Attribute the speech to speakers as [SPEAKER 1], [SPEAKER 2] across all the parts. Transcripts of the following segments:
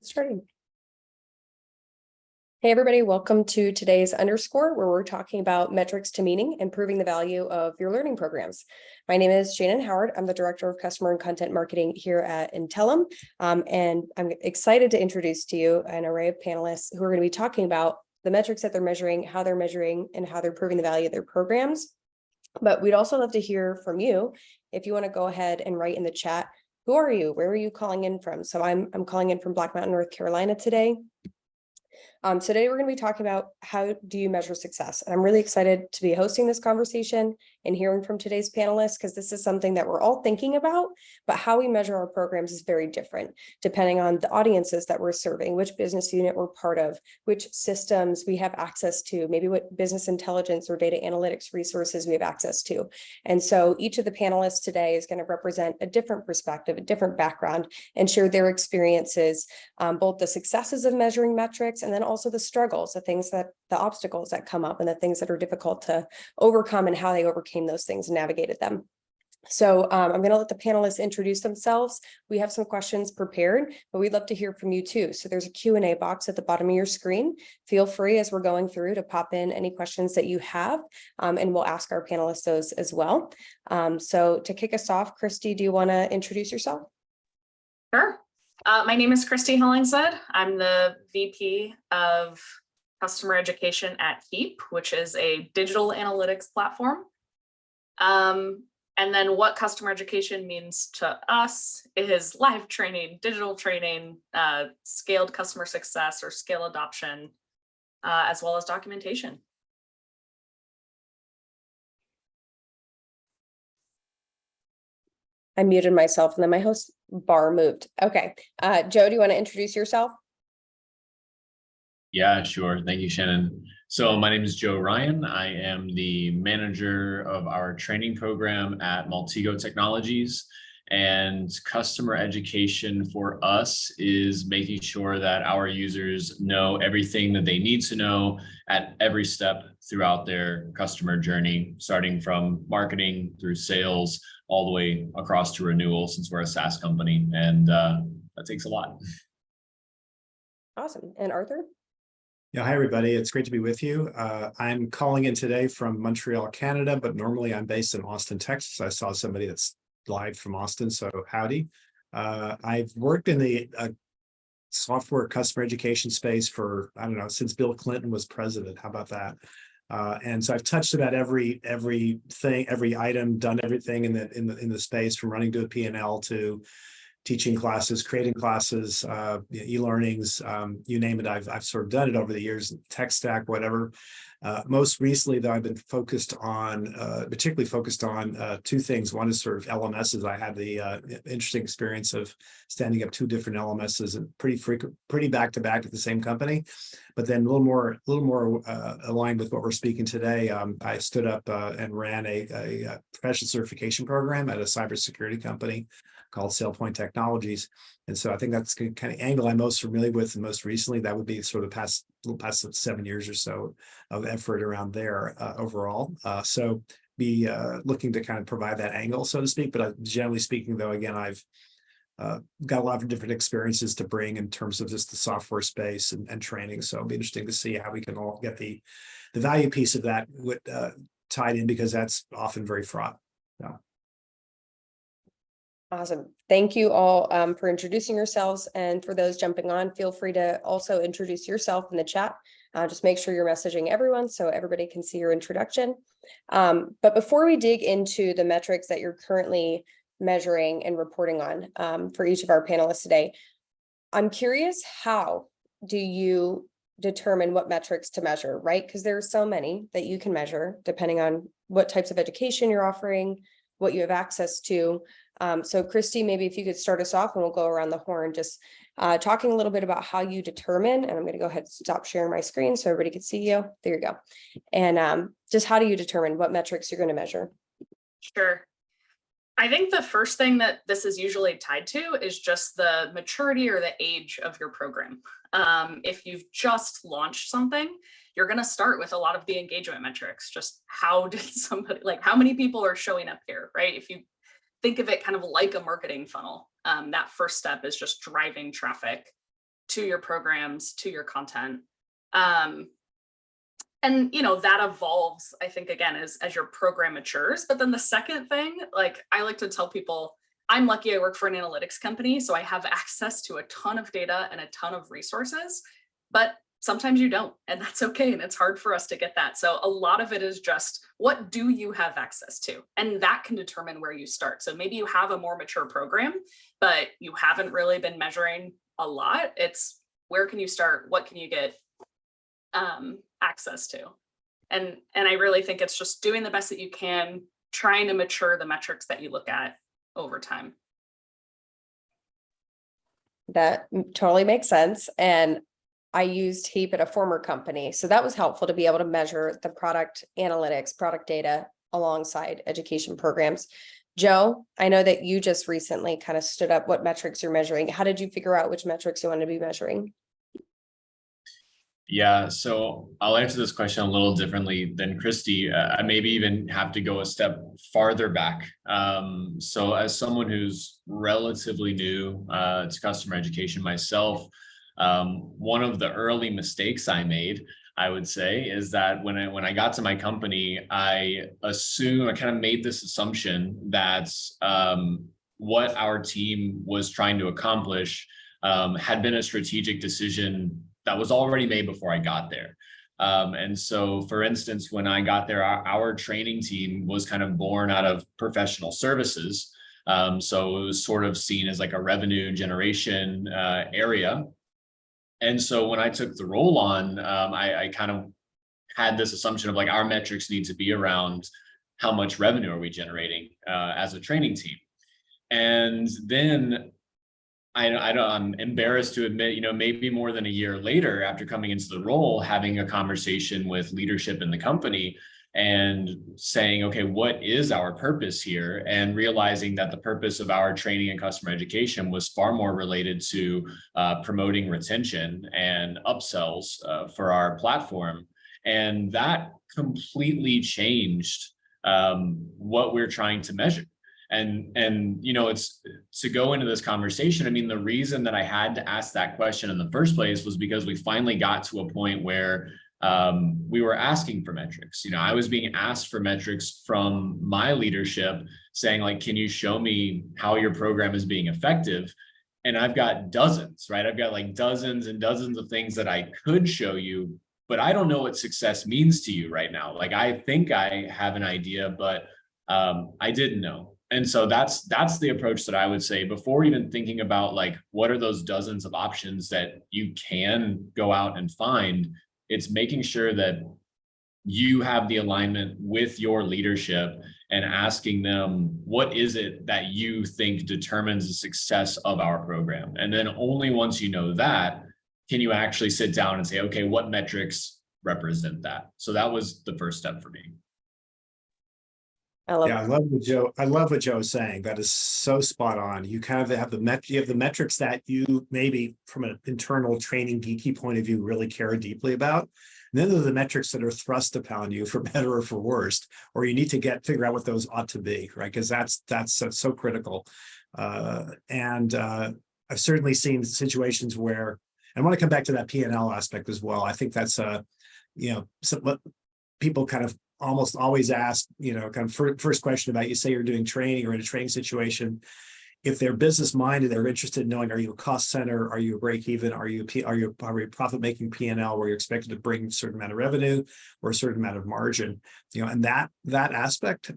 [SPEAKER 1] Starting. Hey, everybody, welcome to today's Underscore, where we're talking about metrics to meaning, improving the value of your learning programs. My name is Shannon Howard. I'm the Director of Customer and Content Marketing here at Intellum, and I'm excited to introduce to you an array of panelists who are going to be talking about the metrics that they're measuring, and how they're proving the value of their programs. But we'd also love to hear from you. If you want to go ahead and write in the chat, who are you? Where are you calling in from? So I'm calling in from Black Mountain, North Carolina today. Today we're going to be talking about how do you measure success, and I'm really excited to be hosting this conversation and hearing from today's panelists, because this is something that we're all thinking about, but how we measure our programs is very different depending on the audiences that we're serving, which business unit we're part of, which systems we have access to, maybe what business intelligence or data analytics resources we have access to. And so each of the panelists today is going to represent a different perspective, a different background, and share their experiences, both the successes of measuring metrics and then also the struggles, the obstacles that come up and the things that are difficult to overcome and how they overcame those things and navigated them. So I'm going to let the panelists introduce themselves. We have some questions prepared, but we'd love to hear from you too. So there's a Q&A box at the bottom of your screen. Feel free as we're going through to pop in any questions that you have, and we'll ask our panelists those as well. So to kick us off, Christy, do you want to introduce yourself?
[SPEAKER 2] Sure. My name is Christy Hollingshead. I'm the VP of Customer Education at Heap, which is a digital analytics platform. And then what customer education means to us is live training, digital training, scaled customer success or scale adoption, as well as documentation.
[SPEAKER 1] I muted myself and then my host bar moved. Okay. Joe, do you want to introduce yourself?
[SPEAKER 3] Yeah, sure. Thank you, Shannon. So my name is Joe Ryan. I am the manager of our training program at Maltego Technologies. And customer education for us is making sure that our users know everything that they need to know at every step throughout their customer journey, starting from marketing through sales, all the way across to renewal, since we're a SaaS company. And that takes a lot.
[SPEAKER 1] Awesome. And Arthur?
[SPEAKER 4] Yeah, hi, everybody. It's great to be with you. I'm calling in today from Montreal, Canada, but normally I'm based in Austin, Texas. I saw somebody that's live from Austin, so howdy. I've worked in the software customer education space for, I don't know, since Bill Clinton was president. How about that? And so I've touched about every thing, every item, done everything in the space, from running to a P&L to teaching classes, creating classes, e-learnings, you name it. I've sort of done it over the years, tech stack, whatever. Most recently, though, I've been particularly focused on two things. One is sort of LMSs. I had the interesting experience of standing up two different LMSs and pretty back to back at the same company. But then a little more aligned with what we're speaking today. I stood up and ran a professional certification program at a cybersecurity company called SailPoint Technologies. And so I think that's the kind of angle I'm most familiar with. And most recently, that would be sort of past 7 years or so of effort around there overall. So be looking to kind of provide that angle, so to speak. But generally speaking, though, again, I've got a lot of different experiences to bring in terms of just the software space and training. So it'll be interesting to see how we can all get the value piece of that tied in, because that's often very fraught. So.
[SPEAKER 1] Awesome. Thank you all for introducing yourselves. And for those jumping on, feel free to also introduce yourself in the chat. Just make sure you're messaging everyone so everybody can see your introduction. But before we dig into the metrics that you're currently measuring and reporting on for each of our panelists today, I'm curious, how do you determine what metrics to measure, right? Because there are so many that you can measure depending on what types of education you're offering, what you have access to. So Christy, maybe if you could start us off and we'll go around the horn, just talking a little bit about how you determine, and I'm going to go ahead and stop sharing my screen so everybody can see you. There you go. And just how do you determine what metrics you're going to measure?
[SPEAKER 2] Sure. I think the first thing that this is usually tied to is just the maturity or the age of your program. If you've just launched something, you're going to start with a lot of the engagement metrics. Just how did somebody, like how many people are showing up here, right? If you think of it kind of like a marketing funnel, that first step is just driving traffic to your programs, to your content. And that evolves, I think, again, as your program matures. But then the second thing, like I like to tell people, I'm lucky I work for an analytics company, so I have access to a ton of data and a ton of resources, but sometimes you don't, and that's okay. And it's hard for us to get that. So a lot of it is just, what do you have access to? And that can determine where you start. So maybe you have a more mature program, but you haven't really been measuring a lot. It's where can you start? What can you get access to? And I really think it's just doing the best that you can, trying to mature the metrics that you look at over time.
[SPEAKER 1] That totally makes sense. And I used Heap at a former company. So that was helpful to be able to measure the product analytics, product data alongside education programs. Joe, I know that you just recently kind of stood up what metrics you're measuring. How did you figure out which metrics you want to be measuring?
[SPEAKER 3] Yeah, so I'll answer this question a little differently than Christy. I maybe even have to go a step farther back. So as someone who's relatively new to customer education myself, one of the early mistakes I made, I would say, is that when I got to my company, I kind of made this assumption that what our team was trying to accomplish had been a strategic decision that was already made before I got there. And so, for instance, when I got there, our training team was kind of born out of professional services. So it was sort of seen as like a revenue generation area. And so when I took the role on, I kind of had this assumption of like our metrics need to be around how much revenue are we generating as a training team. And then I'm embarrassed to admit, maybe more than a year later, after coming into the role, having a conversation with leadership in the company and saying, okay, what is our purpose here? And realizing that the purpose of our training and customer education was far more related to promoting retention and upsells for our platform. And that completely changed what we're trying to measure. And it's to go into this conversation. I mean, the reason that I had to ask that question in the first place was because we finally got to a point where we were asking for metrics. I was being asked for metrics from my leadership saying, like, can you show me how your program is being effective? And I've got dozens, right? I've got like dozens and dozens of things that I could show you, but I don't know what success means to you right now. Like, I think I have an idea, but I didn't know. And so that's the approach that I would say before even thinking about like, what are those dozens of options that you can go out and find. It's making sure that you have the alignment with your leadership and asking them, what is it that you think determines the success of our program? And then only once you know that, can you actually sit down and say, okay, what metrics represent that? So that was the first step for me.
[SPEAKER 1] I love
[SPEAKER 4] Yeah, I love what Joe is saying. That is so spot on. You kind of have you have the metrics that you maybe from an internal training geeky point of view really care deeply about. And then there are the metrics that are thrust upon you for better or for worse, or you need to figure out what those ought to be, right? Because that's so critical. And I've certainly seen situations where, I want to come back to that P&L aspect as well. I think that's what people kind of almost always ask, kind of first question about, you say you're doing training or in a training situation. If they're business minded, they're interested in knowing, are you a cost center? Are you a break even? Are you a profit making P&L where you're expected to bring a certain amount of revenue or a certain amount of margin? And that aspect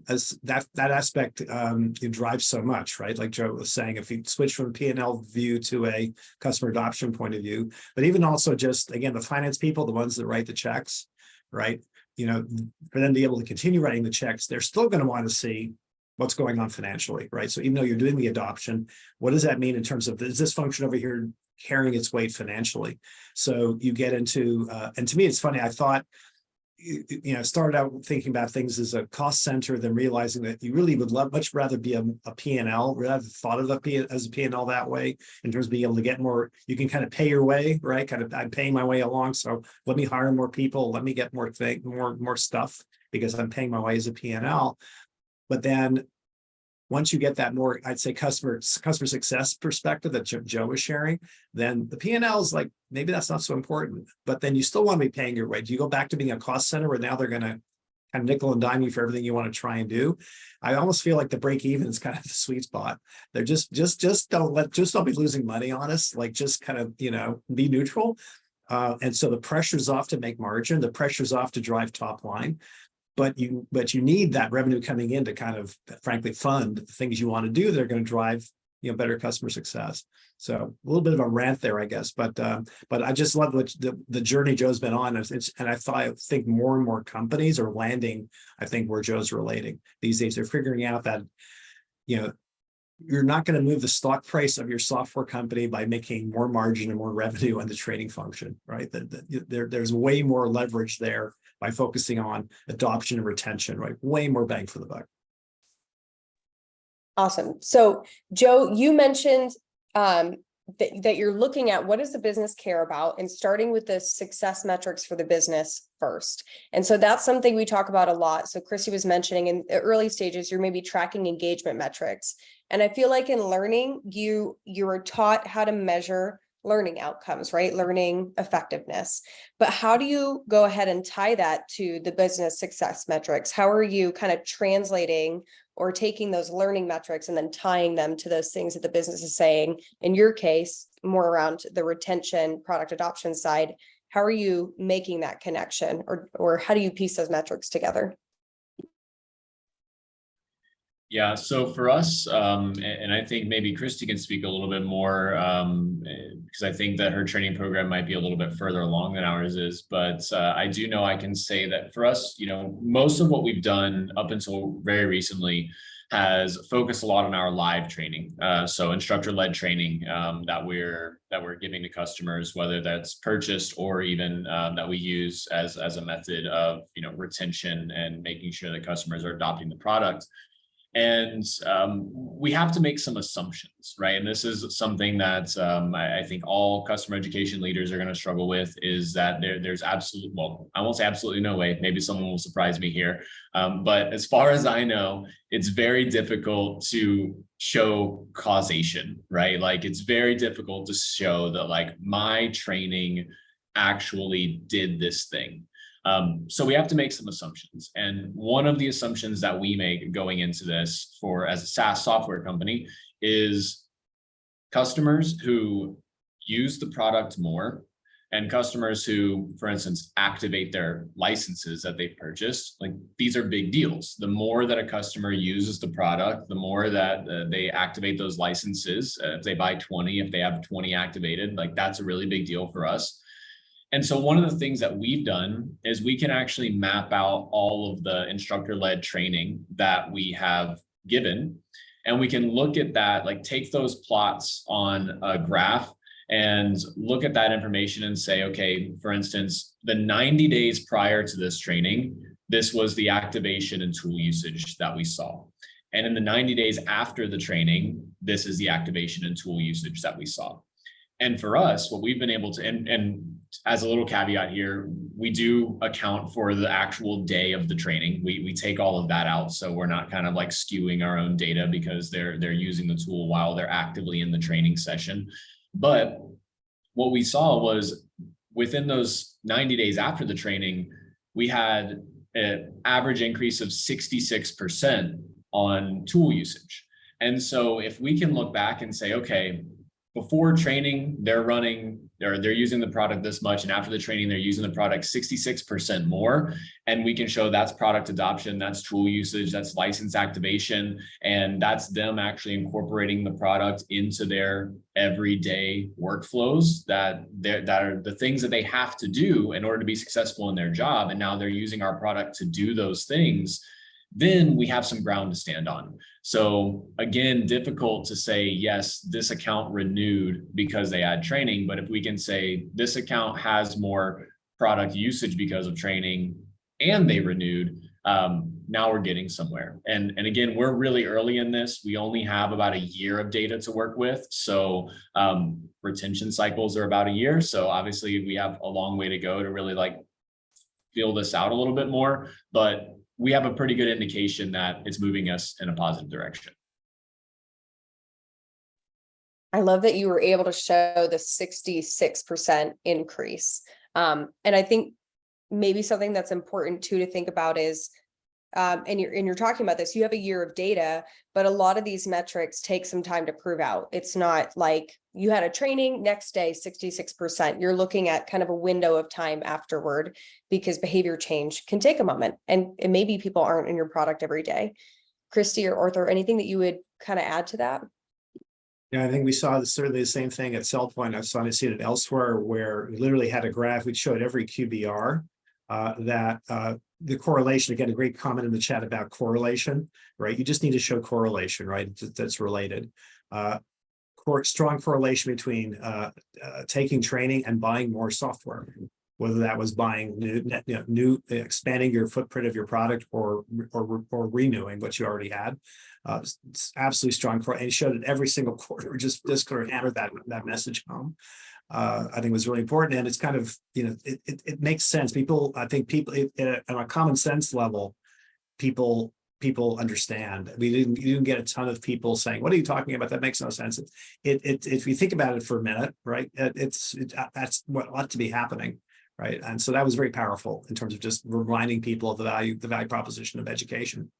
[SPEAKER 4] drives so much, right? Like Joe was saying, if you switch from a P&L view to a customer adoption point of view, but even also just, again, the finance people, the ones that write the checks, right? For them to be able to continue writing the checks, they're still going to want to see what's going on financially, right? So even though you're doing the adoption, what does that mean in terms of, is this function over here carrying its weight financially? So you get into, and to me, it's funny, I thought, started out thinking about things as a cost center, then realizing that you really would much rather be a P&L, rather thought of as a P&L that way, in terms of being able to get more, you can kind of pay your way, right? Kind of, I'm paying my way along, so let me hire more people, let me get more stuff, because I'm paying my way as a P&L. But then once you get that more, I'd say customer success perspective that Joe was sharing, then the P&L is like, maybe that's not so important, but then you still want to be paying your way. Do you go back to being a cost center where now they're going to kind of nickel and dime you for everything you want to try and do? I almost feel like the break even is kind of the sweet spot. They're just don't be losing money on us. Like just kind of, be neutral. And so the pressure's off to make margin, the pressure's off to drive top line. But you need that revenue coming in to kind of, frankly, fund the things you want to do that are going to drive, better customer success. So a little bit of a rant there, I guess, but I just love what the journey Joe's been on, and I think more and more companies are landing, I think, where Joe's relating these days. They're figuring out that, you're not going to move the stock price of your software company by making more margin and more revenue on the training function, right? There's way more leverage there by focusing on adoption and retention, right? Way more bang for the buck.
[SPEAKER 1] Awesome. So Joe, you mentioned that you're looking at what does the business care about and starting with the success metrics for the business first. And so that's something we talk about a lot. So Christy was mentioning in the early stages, you're maybe tracking engagement metrics. And I feel like in learning, you were taught how to measure learning outcomes, right? Learning effectiveness. But how do you go ahead and tie that to the business success metrics? How are you kind of translating or taking those learning metrics and then tying them to those things that the business is saying? In your case, more around the retention, product adoption side, how are you making that connection, or how do you piece those metrics together?
[SPEAKER 3] Yeah, so for us, and I think maybe Christy can speak a little bit more, because I think that her training program might be a little bit further along than ours is, but I do know I can say that for us, most of what we've done up until very recently has focused a lot on our live training. So instructor-led training that we're giving to customers, whether that's purchased or even that we use as a method of retention and making sure that customers are adopting the product. And we have to make some assumptions, right? And this is something that I think all customer education leaders are going to struggle with, is that there's well, I won't say absolutely no way, maybe someone will surprise me here. But as far as I know, it's very difficult to show causation, right? Like it's very difficult to show that like my training actually did this thing. So we have to make some assumptions. And one of the assumptions that we make going into this as a SaaS software company is customers who use the product more and customers who, for instance, activate their licenses that they've purchased. Like these are big deals. The more that a customer uses the product, the more that they activate those licenses. If they buy 20, if they have 20 activated, like that's a really big deal for us. And so one of the things that we've done is we can actually map out all of the instructor-led training that we have given. And we can look at that, like take those plots on a graph and look at that information and say, okay, for instance, the 90 days prior to this training, this was the activation and tool usage that we saw. And in the 90 days after the training, this is the activation and tool usage that we saw. And for us, what we've been able to, and as a little caveat here, we do account for the actual day of the training. We take all of that out. So we're not kind of like skewing our own data because they're using the tool while they're actively in the training session. But what we saw was within those 90 days after the training, we had an average increase of 66% on tool usage. And so if we can look back and say, okay, before training, they're using the product this much, and after the training, they're using the product 66% more. And we can show that's product adoption, that's tool usage, that's license activation, and that's them actually incorporating the product into their everyday workflows that are the things that they have to do in order to be successful in their job. And now they're using our product to do those things. Then we have some ground to stand on. So again, difficult to say, yes, this account renewed because they had training, but if we can say this account has more product usage because of training and they renewed, now we're getting somewhere. And again, we're really early in this. We only have about a year of data to work with. So retention cycles are about a year. So obviously we have a long way to go to really like feel this out a little bit more, but we have a pretty good indication that it's moving us in a positive direction.
[SPEAKER 1] I love that you were able to show the 66% increase. And I think maybe something that's important too to think about is, and you're talking about this, you have a year of data, but a lot of these metrics take some time to prove out. It's not like you had a training, next day, 66%. You're looking at kind of a window of time afterward, because behavior change can take a moment, and maybe people aren't in your product every day. Christy or Arthur, anything that you would kind of add to that?
[SPEAKER 4] Yeah, I think we saw certainly the same thing at SellPoint. I've seen it elsewhere where we literally had a graph. We showed every QBR that the correlation, again, a great comment in the chat about correlation, right? You just need to show correlation, right? That's related. Strong correlation between taking training and buying more software, whether that was buying new, expanding your footprint of your product or renewing what you already had. It's absolutely strong, and it showed it every single quarter. Just sort of hammered that message home. I think it was really important, and it's kind of, it makes sense. I think people on a common sense level, people understand. You didn't get a ton of people saying, "What are you talking about? That makes no sense." If you think about it for a minute, right? That's what ought to be happening, right? And so that was very powerful in terms of just reminding people of the value proposition of education.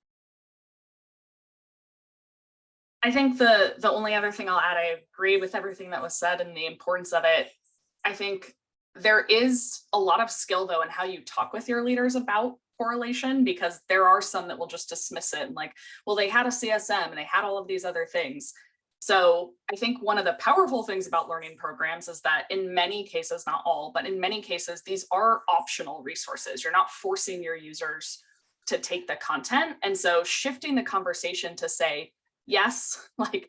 [SPEAKER 2] I think the only other thing I'll add, I agree with everything that was said and the importance of it. I think there is a lot of skill though in how you talk with your leaders about correlation, because there are some that will just dismiss it and like, well, they had a CSM and they had all of these other things. So I think one of the powerful things about learning programs is that in many cases, not all, but in many cases, these are optional resources. You're not forcing your users to take the content. And so shifting the conversation to say, yes, like,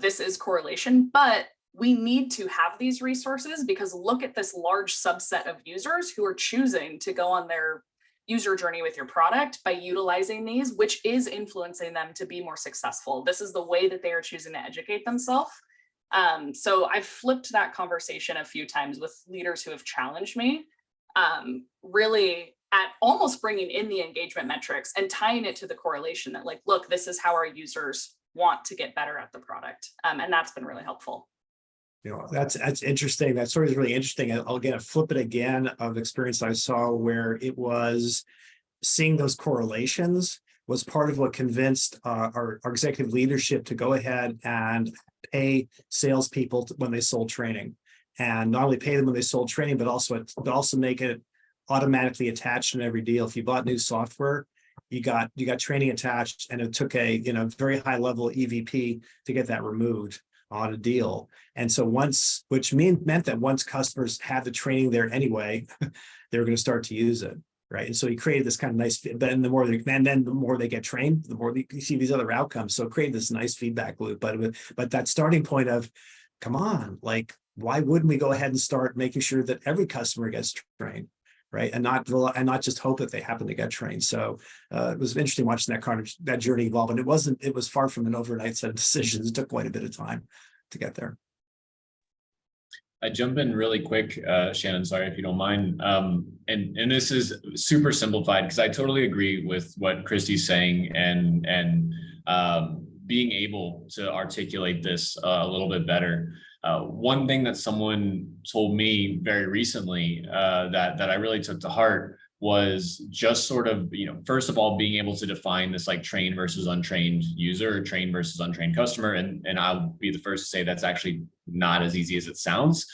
[SPEAKER 2] this is correlation, but we need to have these resources because look at this large subset of users who are choosing to go on their user journey with your product by utilizing these, which is influencing them to be more successful. This is the way that they are choosing to educate themselves. So I've flipped that conversation a few times with leaders who have challenged me, really at almost bringing in the engagement metrics and tying it to the correlation that like, look, this is how our users want to get better at the product. And that's been really helpful.
[SPEAKER 4] That's interesting. That story is really interesting. I'll flip it again of experience I saw where it was seeing those correlations was part of what convinced our executive leadership to go ahead and pay salespeople when they sold training, and not only pay them when they sold training, but also make it automatically attached in every deal. If you bought new software, you got training attached, and it took a very high level EVP to get that removed on a deal. And so which meant that once customers had the training there anyway, they were going to start to use it, right? And so he created this kind of nice, then the more they get trained, the more you see these other outcomes. So it created this nice feedback loop. But that starting point of, come on, like, why wouldn't we go ahead and start making sure that every customer gets trained, right? And not just hope that they happen to get trained. So it was interesting watching that journey evolve. And it was far from an overnight set of decisions. It took quite a bit of time to get there.
[SPEAKER 3] I jump in really quick, Shannon, sorry if you don't mind. And this is super simplified because I totally agree with what Christy's saying, and being able to articulate this a little bit better. One thing that someone told me very recently that I really took to heart was just sort of, first of all, being able to define this like trained versus untrained user, or trained versus untrained customer. And I'll be the first to say that's actually not as easy as it sounds.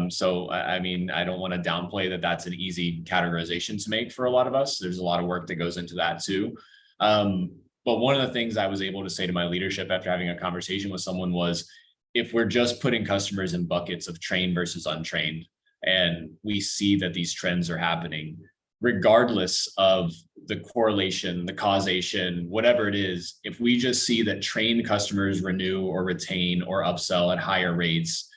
[SPEAKER 3] So, I mean, I don't want to downplay that that's an easy categorization to make for a lot of us. There's a lot of work that goes into that too. But one of the things I was able to say to my leadership after having a conversation with someone was, if we're just putting customers in buckets of trained versus untrained, and we see that these trends are happening, regardless of the correlation, the causation, whatever it is, if we just see that trained customers renew or retain or upsell at higher rates,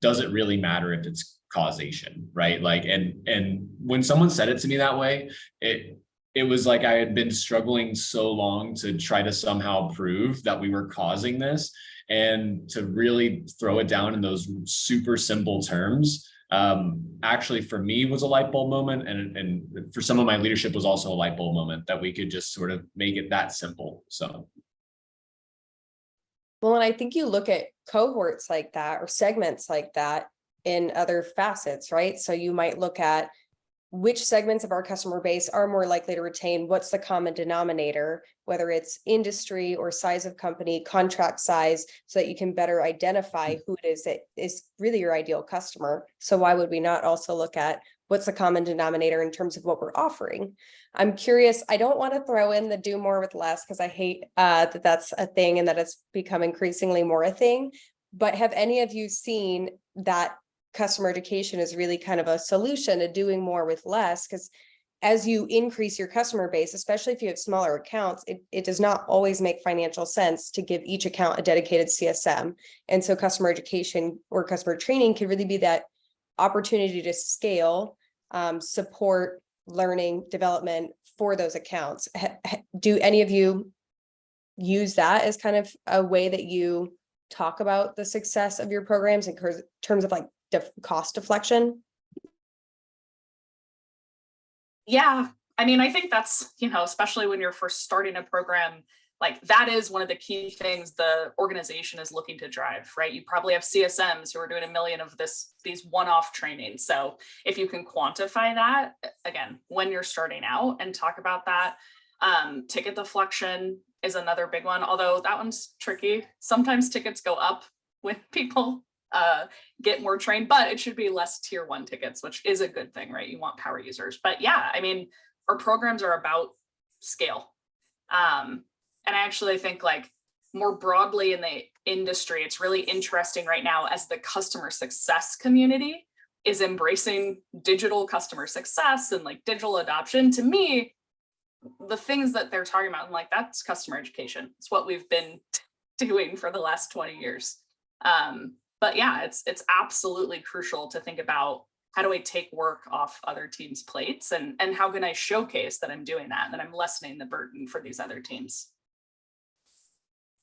[SPEAKER 3] does it really matter if it's causation, right? Like, and when someone said it to me that way, it was like I had been struggling so long to try to somehow prove that we were causing this, and to really throw it down in those super simple terms. Actually for me was a light bulb moment, and for some of my leadership was also a light bulb moment, that we could just sort of make it that simple. So
[SPEAKER 1] Well, and I think you look at cohorts like that or segments like that in other facets, right? So you might look at which segments of our customer base are more likely to retain, what's the common denominator, whether it's industry or size of company, contract size, so that you can better identify who it is that is really your ideal customer. So why would we not also look at what's the common denominator in terms of what we're offering? I'm curious, I don't want to throw in the do more with less because I hate that that's a thing and that it's become increasingly more a thing. But have any of you seen that customer education is really kind of a solution to doing more with less? Because as you increase your customer base, especially if you have smaller accounts, it does not always make financial sense to give each account a dedicated CSM. And so customer education or customer training can really be that opportunity to scale, support learning development for those accounts. Do any of you use that as kind of a way that you talk about the success of your programs in terms of like cost deflection?
[SPEAKER 2] Yeah, I mean, I think that's, especially when you're first starting a program, like that is one of the key things the organization is looking to drive, right? You probably have CSMs who are doing 1 million of these one-off trainings. So if you can quantify that, again, when you're starting out and talk about that, ticket deflection is another big one, although that one's tricky. Sometimes tickets go up when people get more trained, but it should be less tier 1 tickets, which is a good thing, right? You want power users. But yeah, I mean, our programs are about scale. And I actually think like more broadly in the industry, it's really interesting right now as the customer success community is embracing digital customer success and like digital adoption. To me, the things that they're talking about, I'm like, that's customer education. It's what we've been doing for the last 20 years. But yeah, it's absolutely crucial to think about how do I take work off other teams' plates and how can I showcase that I'm doing that I'm lessening the burden for these other teams.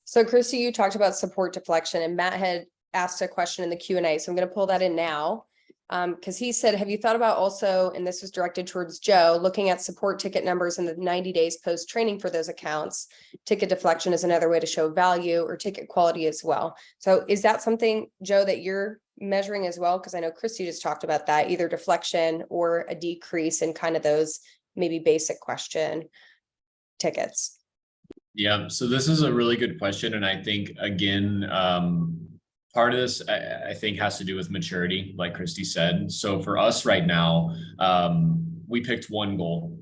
[SPEAKER 1] So Christy, you talked about support deflection and Matt had asked a question in the Q&A. So I'm going to pull that in now because he said, have you thought about also, and this was directed towards Joe, looking at support ticket numbers in the 90 days post-training for those accounts? Ticket deflection is another way to show value or ticket quality as well. So is that something, Joe, that you're measuring as well? Because I know Christy just talked about that, either deflection or a decrease in kind of those maybe basic question tickets.
[SPEAKER 3] Yeah, so this is a really good question. And I think, again, part of this, I think, has to do with maturity, like Christy said. So for us right now, we picked one goal.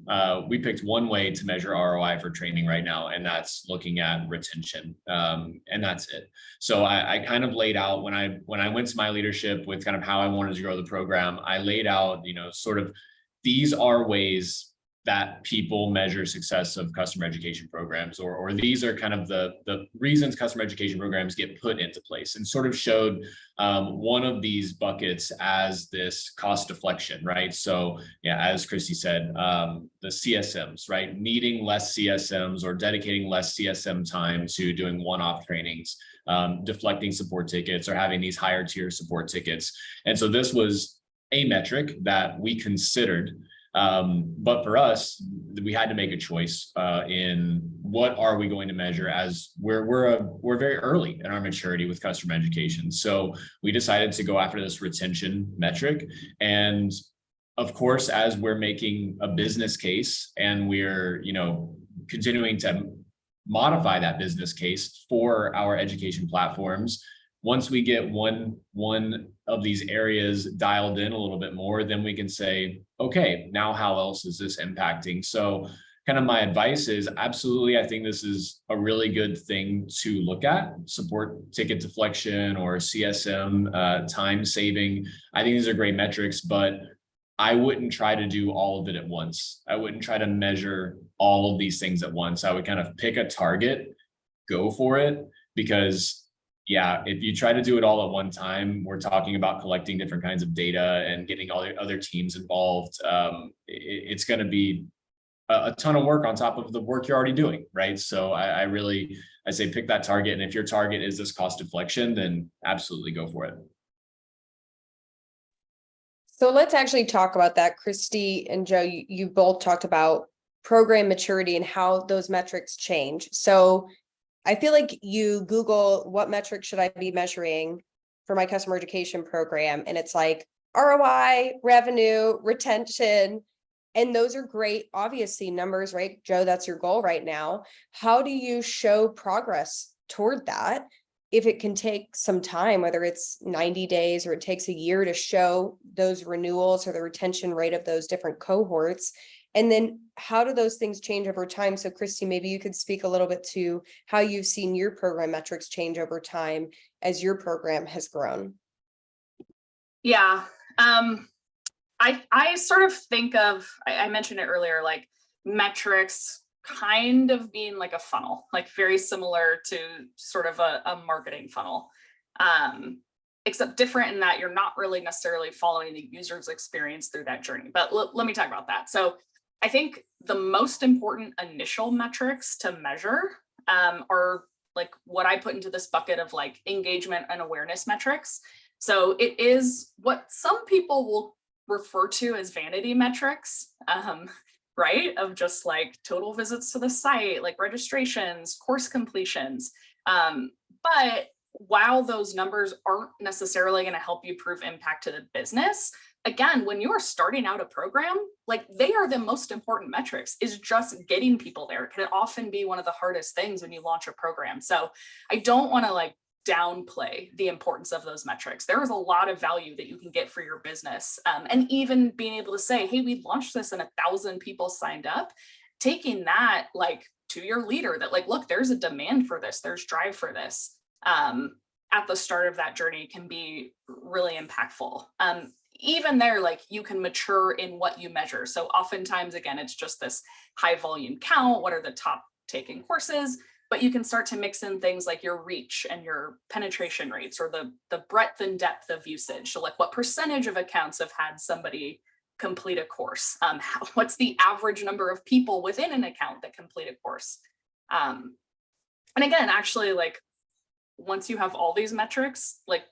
[SPEAKER 3] We picked one way to measure ROI for training right now, and that's looking at retention. And that's it. So I kind of laid out when I went to my leadership with kind of how I wanted to grow the program, I laid out, sort of these are ways that people measure success of customer education programs, or these are kind of the reasons customer education programs get put into place, and sort of showed one of these buckets as this cost deflection, right? So yeah, as Christy said, the CSMs, right? Needing less CSMs or dedicating less CSM time to doing one-off trainings, deflecting support tickets, or having these higher tier support tickets. And so this was a metric that we considered. But for us, we had to make a choice in what are we going to measure, as we're very early in our maturity with customer education. So we decided to go after this retention metric. And of course, as we're making a business case and we're, continuing to modify that business case for our education platforms, once we get one of these areas dialed in a little bit more, then we can say, okay, now how else is this impacting? So kind of my advice is absolutely, I think this is a really good thing to look at. Support ticket deflection or CSM time saving. I think these are great metrics, but I wouldn't try to do all of it at once. I wouldn't try to measure all of these things at once. I would kind of pick a target, go for it, because yeah, if you try to do it all at one time, we're talking about collecting different kinds of data and getting all the other teams involved. It's going to be a ton of work on top of the work you're already doing, right? So I say pick that target. And if your target is this cost deflection, then absolutely go for it.
[SPEAKER 1] So let's actually talk about that. Christy and Joe, you both talked about program maturity and how those metrics change. So I feel like you Google what metric should I be measuring for my customer education program, and it's like ROI, revenue, retention, and those are great, obviously numbers, right? Joe, that's your goal right now. How do you show progress toward that? If it can take some time, whether it's 90 days or it takes a year to show those renewals or the retention rate of those different cohorts. And then how do those things change over time? So Christy, maybe you could speak a little bit to how you've seen your program metrics change over time as your program has grown.
[SPEAKER 2] Yeah. I sort of think of, I mentioned it earlier, like metrics kind of being like a funnel, like very similar to sort of a marketing funnel, except different in that you're not really necessarily following the user's experience through that journey. But let me talk about that. So I think the most important initial metrics to measure are like what I put into this bucket of like engagement and awareness metrics. So it is what some people will refer to as vanity metrics, right? Of just like total visits to the site, like registrations, course completions. But while those numbers aren't necessarily going to help you prove impact to the business, again, when you are starting out a program, like they are the most important metrics, is just getting people there. It can often be one of the hardest things when you launch a program. So I don't want to like downplay the importance of those metrics. There is a lot of value that you can get for your business. And even being able to say, hey, we launched this and 1,000 people signed up, taking that like to your leader that like, look, there's a demand for this, there's drive for this. At the start of that journey can be really impactful. Even there, like you can mature in what you measure. So oftentimes, again, it's just this high volume count. What are the top taking courses? But you can start to mix in things like your reach and your penetration rates, or the breadth and depth of usage. So like what percentage of accounts have had somebody complete a course? What's the average number of people within an account that complete a course? And again, actually, like once you have all these metrics, like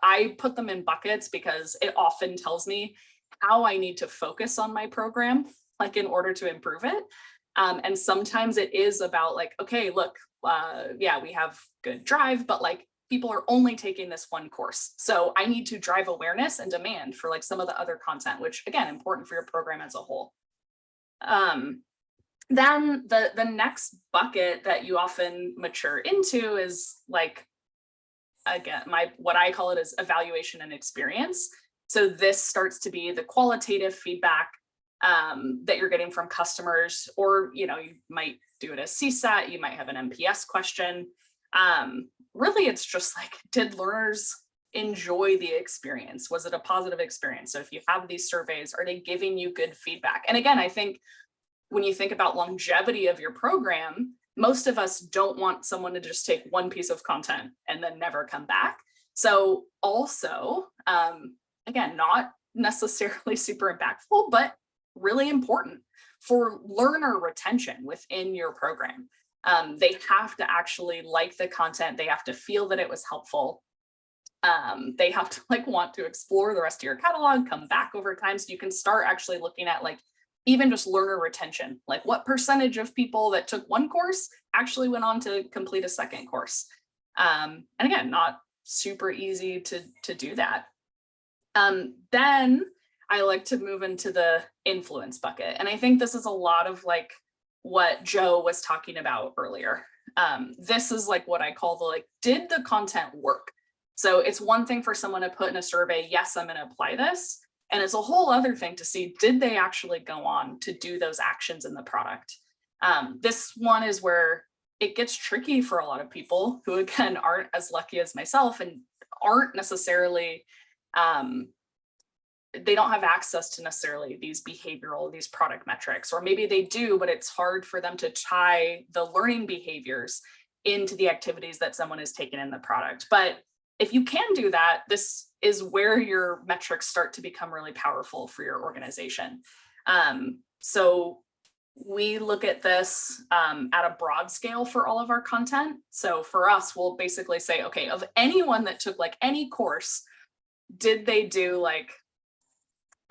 [SPEAKER 2] I put them in buckets because it often tells me how I need to focus on my program, like in order to improve it. And sometimes it is about like, okay, look, yeah, we have good drive, but like people are only taking this one course. So I need to drive awareness and demand for like some of the other content, which again, important for your program as a whole. Then the next bucket that you often mature into is like, again, what I call it is evaluation and experience. So this starts to be the qualitative feedback that you're getting from customers, or you might do it as CSAT, you might have an NPS question. Really, it's just like, did learners enjoy the experience? Was it a positive experience? So if you have these surveys, are they giving you good feedback? And again, I think when you think about longevity of your program, most of us don't want someone to just take one piece of content and then never come back. So also, again, not necessarily super impactful, but really important for learner retention within your program. They have to actually like the content. They have to feel that it was helpful. They have to like want to explore the rest of your catalog, come back over time. So you can start actually looking at like even just learner retention, like what percentage of people that took one course actually went on to complete a second course. And again, not super easy to do that. Then I like to move into the influence bucket. And I think this is a lot of like what Joe was talking about earlier. This is like what I call the like, did the content work? So it's one thing for someone to put in a survey, yes, I'm going to apply this. And it's a whole other thing to see, did they actually go on to do those actions in the product? This one is where it gets tricky for a lot of people who, again, aren't as lucky as myself and aren't necessarily, they don't have access to necessarily these product metrics, or maybe they do, but it's hard for them to tie the learning behaviors into the activities that someone is taking in the product. But if you can do that, this is where your metrics start to become really powerful for your organization. So we look at this at a broad scale for all of our content. So for us, we'll basically say, okay, of anyone that took like any course, did they do like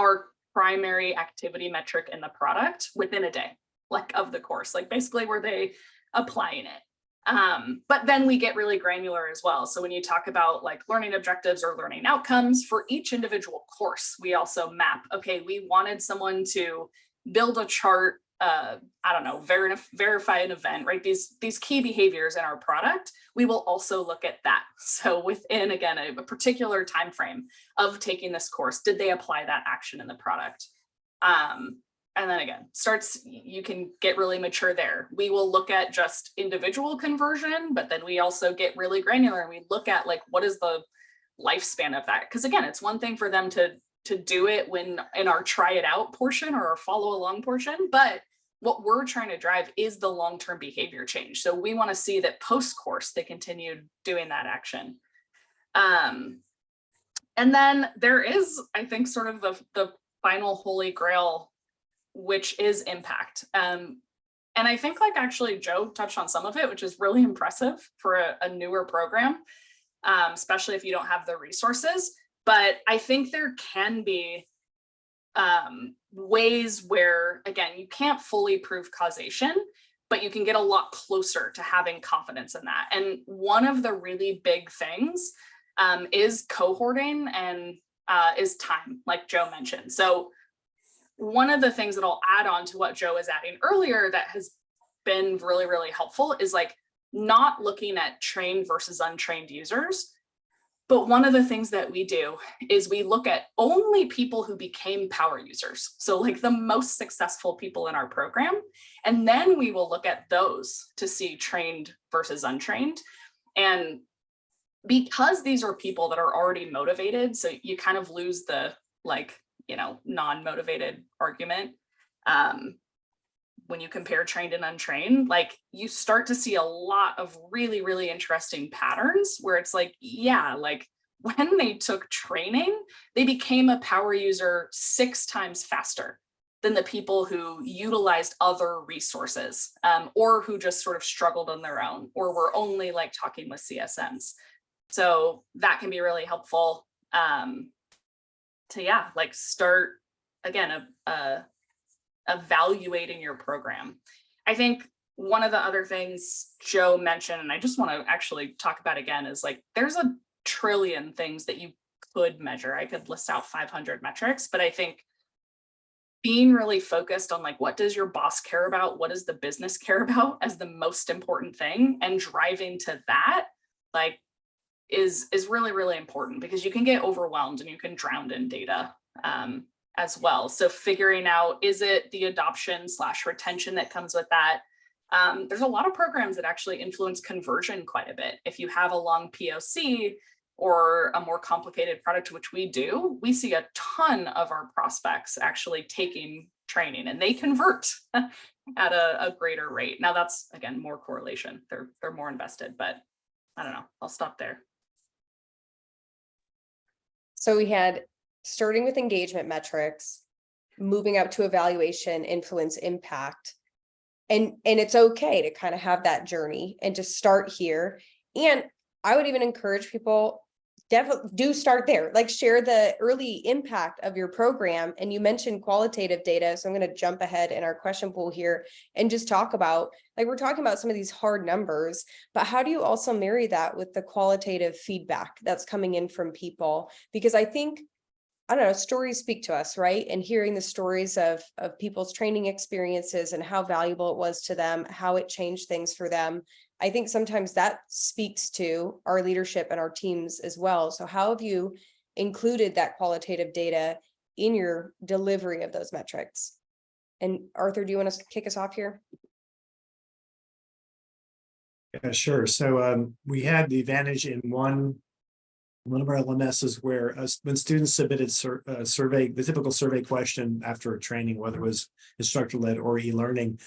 [SPEAKER 2] our primary activity metric in the product within a day, like of the course, like basically were they applying it? But then we get really granular as well. So when you talk about like learning objectives or learning outcomes for each individual course, we also map, okay, we wanted someone to build a chart, I don't know, verify an event, right? These key behaviors in our product, we will also look at that. So within, again, a particular time frame of taking this course, did they apply that action in the product? And then again, you can get really mature there. We will look at just individual conversion, but then we also get really granular and we look at like, what is the lifespan of that? Because again, it's one thing for them to do it when in our try it out portion or our follow along portion, but what we're trying to drive is the long-term behavior change. So we want to see that post-course, they continue doing that action. And then there is, I think, sort of the final holy grail, which is impact. And I think like actually Joe touched on some of it, which is really impressive for a newer program, especially if you don't have the resources. But I think there can be ways where, again, you can't fully prove causation, but you can get a lot closer to having confidence in that. And one of the really big things is cohorting and is time, like Joe mentioned. So one of the things that I'll add on to what Joe was adding earlier that has been really, really helpful is like not looking at trained versus untrained users. But one of the things that we do is we look at only people who became power users. So like the most successful people in our program. And then we will look at those to see trained versus untrained. And because these are people that are already motivated, so you kind of lose the like, non-motivated argument. When you compare trained and untrained, like you start to see a lot of really, really interesting patterns where it's like, yeah, like when they took training, they became a power user 6 times faster than the people who utilized other resources or who just sort of struggled on their own or were only like talking with CSMs. So that can be really helpful to like start again evaluating your program. I think one of the other things Joe mentioned, and I just want to actually talk about again, is like there's a trillion things that you could measure. I could list out 500 metrics, but I think being really focused on like what does your boss care about, what does the business care about as the most important thing, and driving to that like is really, really important because you can get overwhelmed and you can drown in data as well. So figuring out, is it the adoption / retention that comes with that? There's a lot of programs that actually influence conversion quite a bit. If you have a long POC or a more complicated product, which we do, we see a ton of our prospects actually taking training and they convert at a greater rate. Now that's, again, more correlation. They're more invested, but I don't know, I'll stop there.
[SPEAKER 1] So we had starting with engagement metrics, moving up to evaluation, influence, impact. And it's okay to kind of have that journey and to start here. And I would even encourage people, definitely do start there, like share the early impact of your program. And you mentioned qualitative data. So I'm going to jump ahead in our question pool here and just talk about, like we're talking about some of these hard numbers, but how do you also marry that with the qualitative feedback that's coming in from people? Because I think, I don't know, stories speak to us, right? And hearing the stories of people's training experiences and how valuable it was to them, how it changed things for them. I think sometimes that speaks to our leadership and our teams as well. So how have you included that qualitative data in your delivery of those metrics? And Arthur, do you want to kick us off here?
[SPEAKER 4] Yeah, sure. So we had the advantage in one of our LMSs where when students submitted survey, the typical survey question after a training, whether it was instructor-led or e-learning,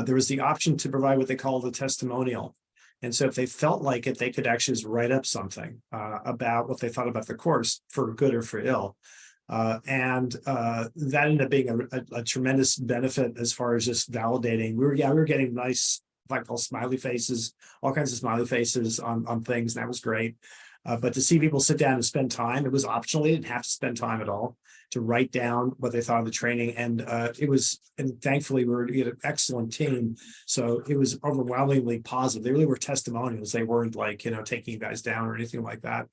[SPEAKER 4] there was the option to provide what they call the testimonial. And so if they felt like it, they could actually just write up something about what they thought about the course for good or for ill. And that ended up being a tremendous benefit as far as just validating. We were getting nice, like all smiley faces, all kinds of smiley faces on things. And that was great. But to see people sit down and spend time, it was optional. They didn't have to spend time at all to write down what they thought of the training. And thankfully we had an excellent team. So it was overwhelmingly positive. They really were testimonials. They weren't like, taking you guys down or anything like that.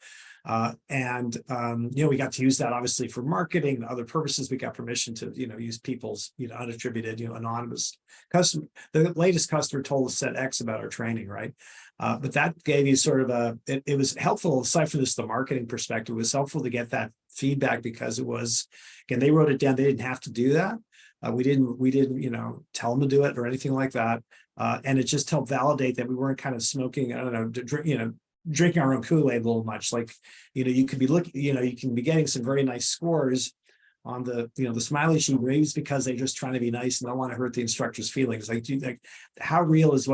[SPEAKER 4] We got to use that obviously for marketing and other purposes. We got permission to, use people's, unattributed, anonymous customer. The latest customer told us said X about our training, right? But that gave you sort of it was helpful, aside from this, the marketing perspective, it was helpful to get that feedback because it was, again, they wrote it down. They didn't have to do that. We didn't, tell them to do it or anything like that. And it just helped validate that we weren't kind of smoking, I don't know, drinking our own Kool-Aid a little much. Like, you could be you can be getting some very nice scores on the, the smiley sheet, maybe it's because they're just trying to be nice and don't want to hurt the instructor's feelings. Like, how real is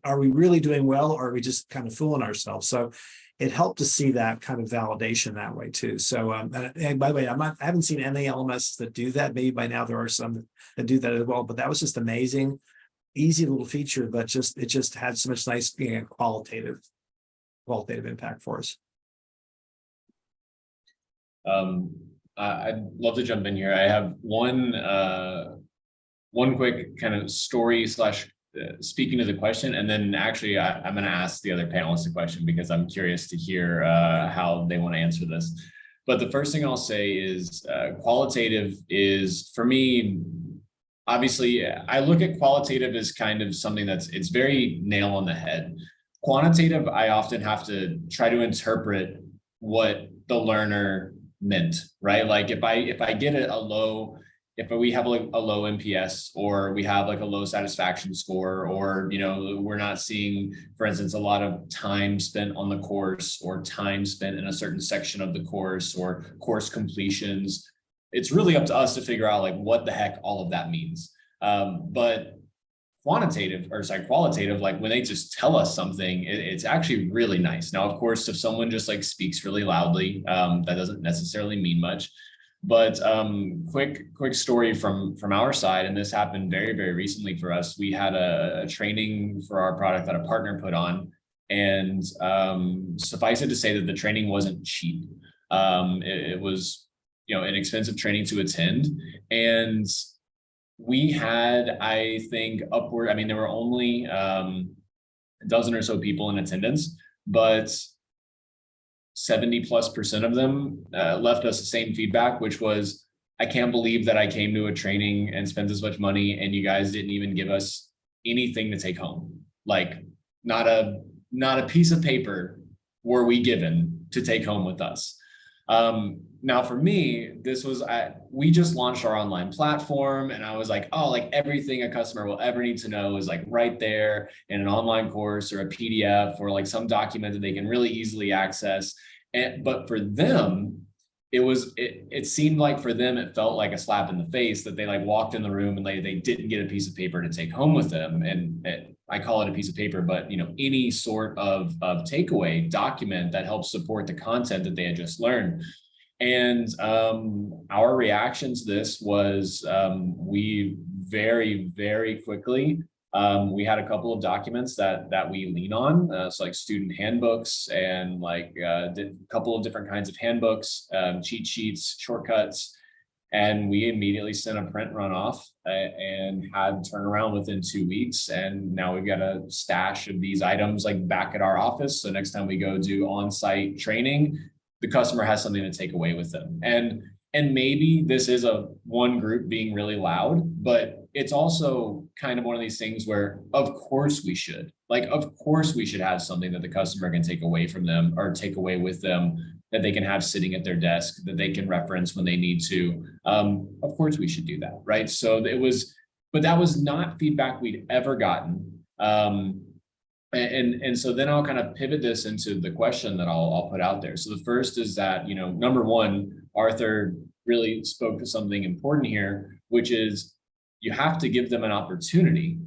[SPEAKER 4] are we really doing well, or are we just kind of fooling ourselves? So it helped to see that kind of validation that way too. So, and by the way, I haven't seen any LMS that do that. Maybe by now there are some that do that as well, but that was just amazing, easy little feature, but it just had so much nice, qualitative impact for us.
[SPEAKER 3] I'd love to jump in here. I have one quick kind of story slash speaking to the question, and then actually I'm going to ask the other panelists a question because I'm curious to hear how they want to answer this. But the first thing I'll say is qualitative is, for me, obviously, I look at qualitative as kind of something it's very nail on the head. Quantitative, I often have to try to interpret what the learner meant, right? Like if I get if we have like a low NPS, or we have like a low satisfaction score, or, we're not seeing, for instance, a lot of time spent on the course, or time spent in a certain section of the course, or course completions, it's really up to us to figure out like what the heck all of that means. But qualitative, like when they just tell us something, it's actually really nice. Now, of course, if someone just like speaks really loudly, that doesn't necessarily mean much. But quick story from our side, and this happened very, very recently for us. We had a training for our product that a partner put on, and suffice it to say that the training wasn't cheap. It was, an expensive training to attend, and we had, I think, there were only a dozen or so people in attendance, but 70+% of them left us the same feedback, which was, I can't believe that I came to a training and spent this much money and you guys didn't even give us anything to take home. Like not a piece of paper were we given to take home with us. Now for me, we just launched our online platform, and I was like, oh, like everything a customer will ever need to know is like right there in an online course or a PDF or like some document that they can really easily access. But for them, it seemed like for them, it felt like a slap in the face that they like walked in the room and they didn't get a piece of paper to take home with them. And I call it a piece of paper, but any sort of takeaway document that helps support the content that they had just learned. And our reaction to this was we very, very quickly, we had a couple of documents that we lean on. So like student handbooks and like a couple of different kinds of handbooks, cheat sheets, shortcuts. And we immediately sent a print runoff and had turnaround within 2 weeks. And now we've got a stash of these items like back at our office. So next time we go do on-site training, the customer has something to take away with them. And maybe this is one group being really loud, but it's also kind of one of these things where of course we should have something that the customer can take away from them or take away with them, that they can have sitting at their desk, that they can reference when they need to. Of course we should do that, right? So but that was not feedback we'd ever gotten. And so then I'll kind of pivot this into the question that I'll put out there. So the first is that, number one, Arthur really spoke to something important here, which is you have to give them an opportunity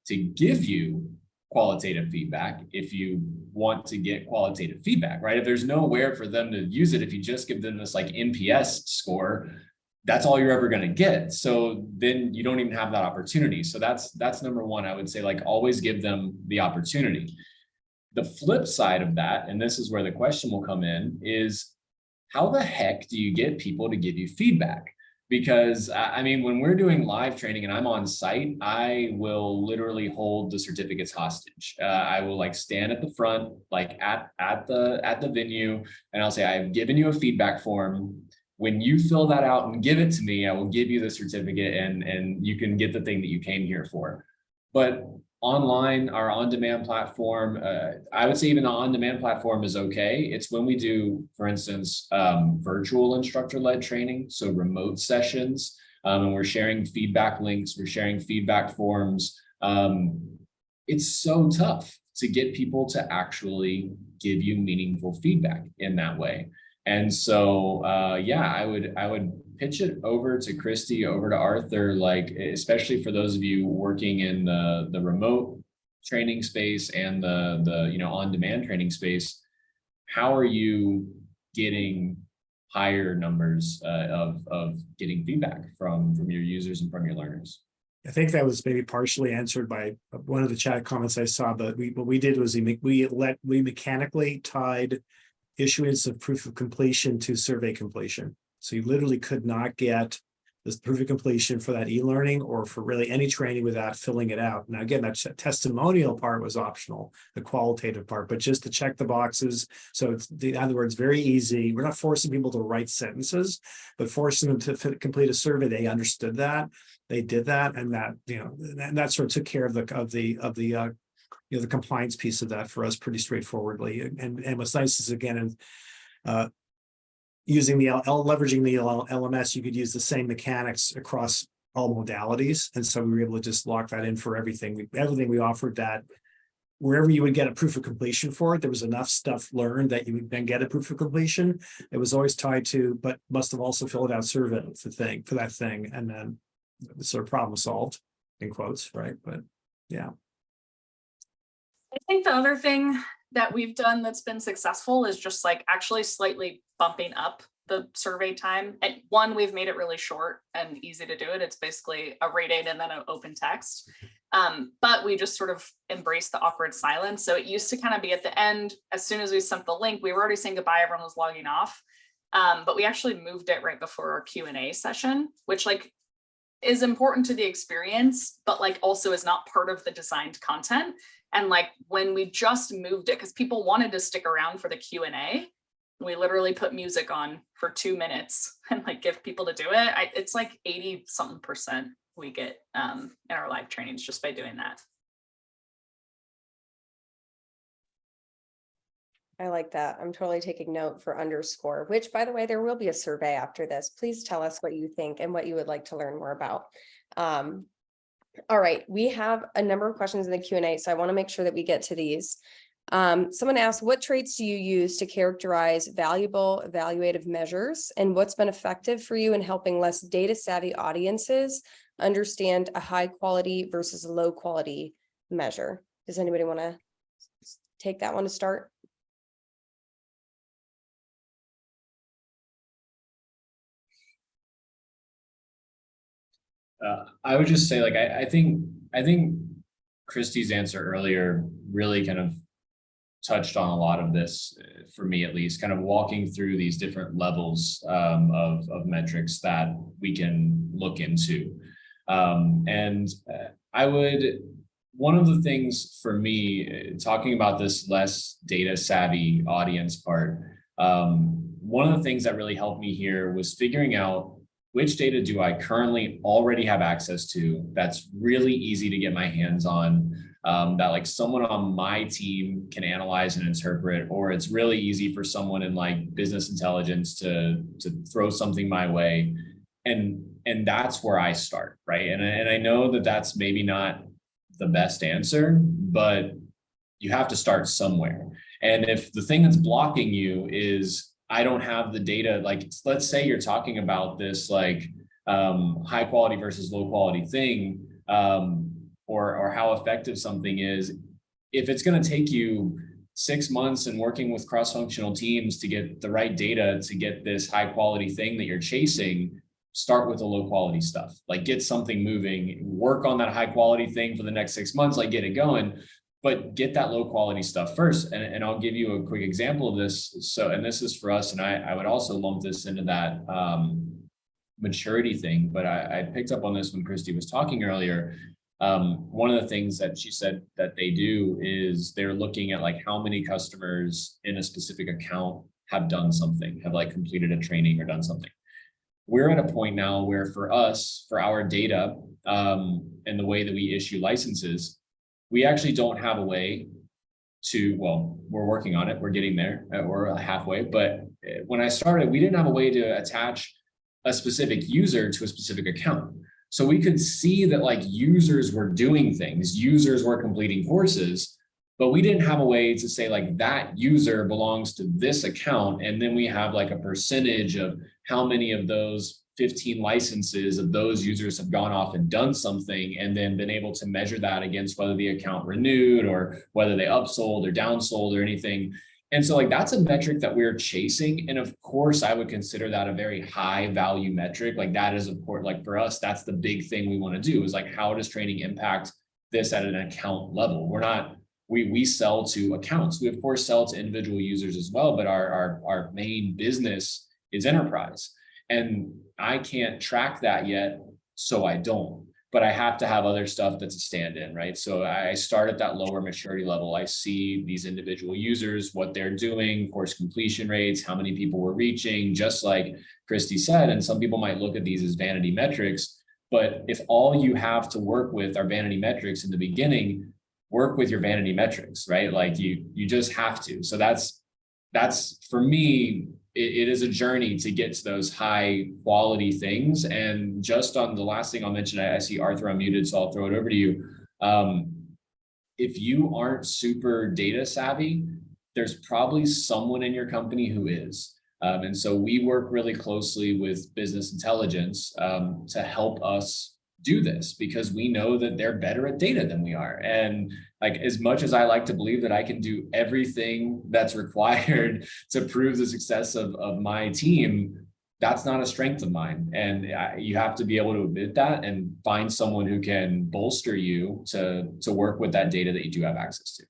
[SPEAKER 3] to give you qualitative feedback if you want to get qualitative feedback, right? If there's nowhere for them to use it, if you just give them this like NPS score, that's all you're ever going to get. So then you don't even have that opportunity. So that's number one. I would say, like, always give them the opportunity. The flip side of that, and this is where the question will come in, is how the heck do you get people to give you feedback? Because I mean, when we're doing live training and I'm on site, I will literally hold the certificates hostage. I will like stand at the front, like at the venue, and I'll say, I've given you a feedback form. When you fill that out and give it to me, I will give you the certificate, and you can get the thing that you came here for. But online, our on-demand platform, I would say even the on-demand platform is okay. It's when we do, for instance, virtual instructor-led training, so remote sessions, and we're sharing feedback links, we're sharing feedback forms. It's so tough to get people to actually give you meaningful feedback in that way. And so, yeah, I would pitch it over to Christy, over to Arthur, like, especially for those of you working in the remote training space and the on-demand training space. How are you getting higher numbers of getting feedback from your users and from your learners?
[SPEAKER 4] I think that was maybe partially answered by one of the chat comments I saw, but what we did was we mechanically tied issuance of proof of completion to survey completion. So you literally could not get this proof of completion for that e-learning or for really any training without filling it out. Now, again, that testimonial part was optional, the qualitative part, but just to check the boxes. So it's, in other words, very easy. We're not forcing people to write sentences, but forcing them to complete a survey. They understood that, they did that, and that, and that sort of took care of the compliance piece of that for us pretty straightforwardly. And what's nice is, again, using leveraging the LMS, you could use the same mechanics across all modalities. And so we were able to just lock that in for everything. Everything we offered, that wherever you would get a proof of completion for it, there was enough stuff learned that you would then get a proof of completion. It was always tied to, but must have also filled out survey for that thing. And then sort of problem solved, in quotes, right? But yeah.
[SPEAKER 2] I think the other thing that we've done that's been successful is just like actually slightly bumping up the survey time. And one, we've made it really short and easy to do it. It's basically a rating and then an open text. But we just sort of embraced the awkward silence. So it used to kind of be at the end, as soon as we sent the link, we were already saying goodbye, everyone was logging off. But we actually moved it right before our Q&A session, which like is important to the experience, but like also is not part of the designed content. And like when we just moved it, because people wanted to stick around for the Q&A, we literally put music on for 2 minutes and like give people to do it. It's like 80-something% we get in our live trainings just by doing that.
[SPEAKER 1] I like that. I'm totally taking note for underscore, which, by the way, there will be a survey after this. Please tell us what you think and what you would like to learn more about. All right, we have a number of questions in the Q&A, so I want to make sure that we get to these. Someone asked, what traits do you use to characterize valuable evaluative measures, and what's been effective for you in helping less data savvy audiences understand a high quality versus a low quality measure? Does anybody want to take that one to start?
[SPEAKER 3] I would just say, like, I think Christy's answer earlier really kind of touched on a lot of this, for me at least, kind of walking through these different levels of metrics that we can look into. And one of the things for me, talking about this less data savvy audience part, one of the things that really helped me here was figuring out which data do I currently already have access to that's really easy to get my hands on, that like someone on my team can analyze and interpret, or it's really easy for someone in like business intelligence to throw something my way. And that's where I start, right? And I know that that's maybe not the best answer, but you have to start somewhere. And if the thing that's blocking you is, I don't have the data, like, let's say you're talking about this like high quality versus low quality thing, or how effective something is. If it's going to take you 6 months and working with cross-functional teams to get the right data to get this high quality thing that you're chasing, start with the low quality stuff. Like, get something moving, work on that high quality thing for the next 6 months, like get it going. but get that low quality stuff first. And I'll give you a quick example of this. So, and this is for us, and I would also lump this into that maturity thing, but I picked up on this when Christy was talking earlier. One of the things that she said that they do is they're looking at like how many customers in a specific account have done something, have like completed a training or done something. We're at a point now where for us, for our data, and the way that we issue licenses, we actually don't have a way to, well, we're working on it. We're getting there. We're halfway. But when I started, we didn't have a way to attach a specific user to a specific account. So we could see that like users were doing things, users were completing courses, but we didn't have a way to say like that user belongs to this account. And then we have like a percentage of how many of those 15 licenses of those users have gone off and done something, and then been able to measure that against whether the account renewed or whether they upsold or downsold or anything. And so like that's a metric that we're chasing. And of course, I would consider that a very high value metric. Like that is, of course, like for us, that's the big thing we want to do is like, how does training impact this at an account level? We're not, we sell to accounts. We of course sell to individual users as well, but our main business is enterprise. And I can't track that yet, so I don't. But I have to have other stuff that's a stand-in, right? So I start at that lower maturity level. I see these individual users, what they're doing, course completion rates, how many people we're reaching, just like Christy said. And some people might look at these as vanity metrics, but if all you have to work with are vanity metrics in the beginning, work with your vanity metrics, right? Like you just have to. So that's for me, it is a journey to get to those high quality things. And just on the last thing I'll mention, I see Arthur unmuted, so I'll throw it over to you. If you aren't super data savvy, there's probably someone in your company who is. And so we work really closely with business intelligence to help us do this, because we know that they're better at data than we are. And like, as much as I like to believe that I can do everything that's required to prove the success of my team, that's not a strength of mine. And you have to be able to admit that and find someone who can bolster you to work with that data that you do have access to.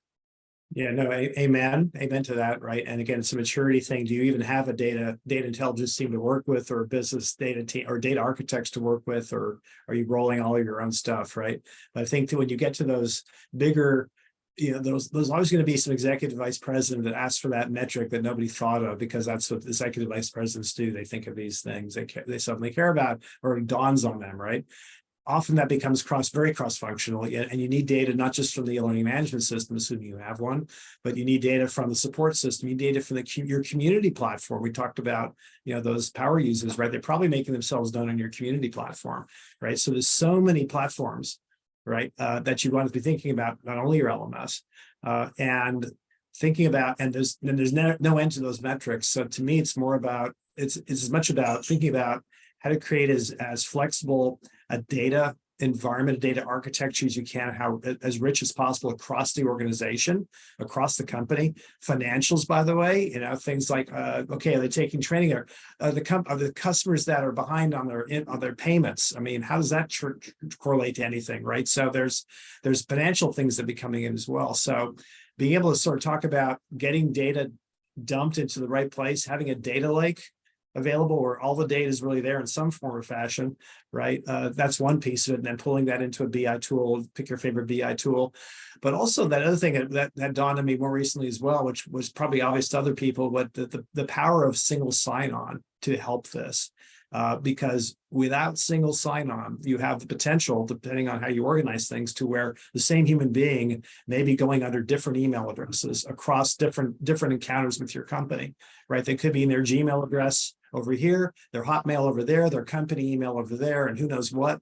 [SPEAKER 4] Yeah, no, amen to that, right? And again, it's a maturity thing. Do you even have a data intelligence team to work with, or a business data team or data architects to work with, or are you rolling all of your own stuff, right? But I think that when you get to those bigger, there's always going to be some executive vice president that asks for that metric that nobody thought of, because that's what executive vice presidents do. They think of these things they suddenly care about, or it dawns on them, right? Often that becomes very cross-functional, and you need data not just from the learning management system, assuming you have one, but you need data from the support system. You need data from your community platform. We talked about, those power users, right? They're probably making themselves known on your community platform, right? So there's so many platforms, right, that you want to be thinking about, not only your LMS, and thinking about, and there's no end to those metrics. So to me, it's more about, it's as much about thinking about how to create as flexible a data environment, data architecture as you can, how as rich as possible across the organization, across the company. Financials, by the way, things like, okay, are they taking training? Are the customers that are behind on their payments? I mean, how does that correlate to anything, right? So there's financial things that are coming in as well. So being able to sort of talk about getting data dumped into the right place, having a data lake available where all the data is really there in some form or fashion, right? That's one piece of it. And then pulling that into a BI tool, pick your favorite BI tool. But also that other thing that dawned on me more recently as well, which was probably obvious to other people, but the power of single sign-on to help this. Because without single sign-on, you have the potential, depending on how you organize things, to where the same human being may be going under different email addresses across different encounters with your company, right? They could be in their Gmail address over here, their Hotmail over there, their company email over there, and who knows what.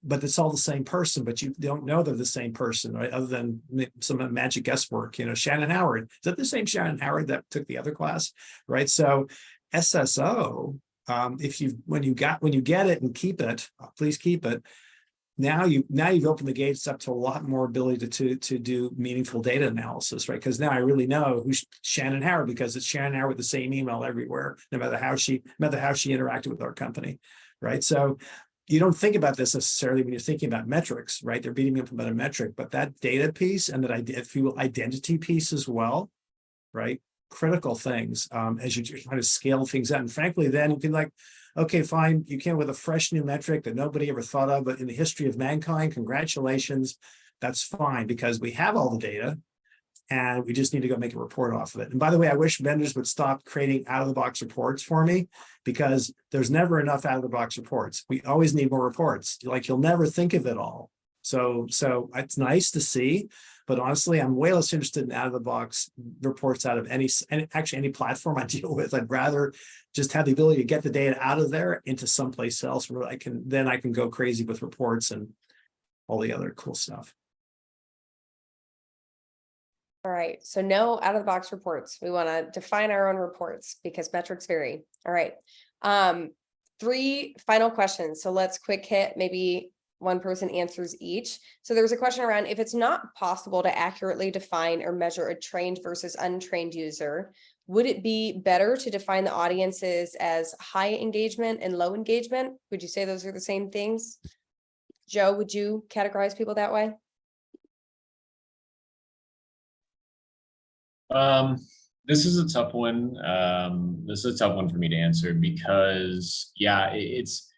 [SPEAKER 4] But it's all the same person, but you don't know they're the same person, right? Other than some magic guesswork, Shannon Howard. Is that the same Shannon Howard that took the other class, right? So SSO, when you get it and keep it, please keep it. Now you've opened the gates up to a lot more ability to do meaningful data analysis, right? Because now I really know who's Shannon Howard, because it's Shannon Howard with the same email everywhere, no matter how she interacted with our company, right? So you don't think about this necessarily when you're thinking about metrics, right? They're beating me up about a metric, but that data piece and that if you will, identity piece as well, right? Critical things as you try to scale things out. And frankly, then you can like, okay, fine, you came with a fresh new metric that nobody ever thought of, but in the history of mankind, congratulations, that's fine because we have all the data and we just need to go make a report off of it. And by the way, I wish vendors would stop creating out-of-the-box reports for me because there's never enough out-of-the-box reports. We always need more reports. Like you'll never think of it all. So it's nice to see, but honestly, I'm way less interested in out-of-the-box reports out of actually any platform I deal with. I'd rather just have the ability to get the data out of there into someplace else where I can go crazy with reports and all the other cool stuff.
[SPEAKER 1] All right, so no out of the box reports. We want to define our own reports because metrics vary. All right. 3 final questions. So let's quick hit, maybe one person answers each. So there's a question around if it's not possible to accurately define or measure a trained versus untrained user, would it be better to define the audiences as high engagement and low engagement? Would you say those are the same things? Joe, would you categorize people that way?
[SPEAKER 3] This is a tough one. This is a tough one for me to answer because, yeah, it's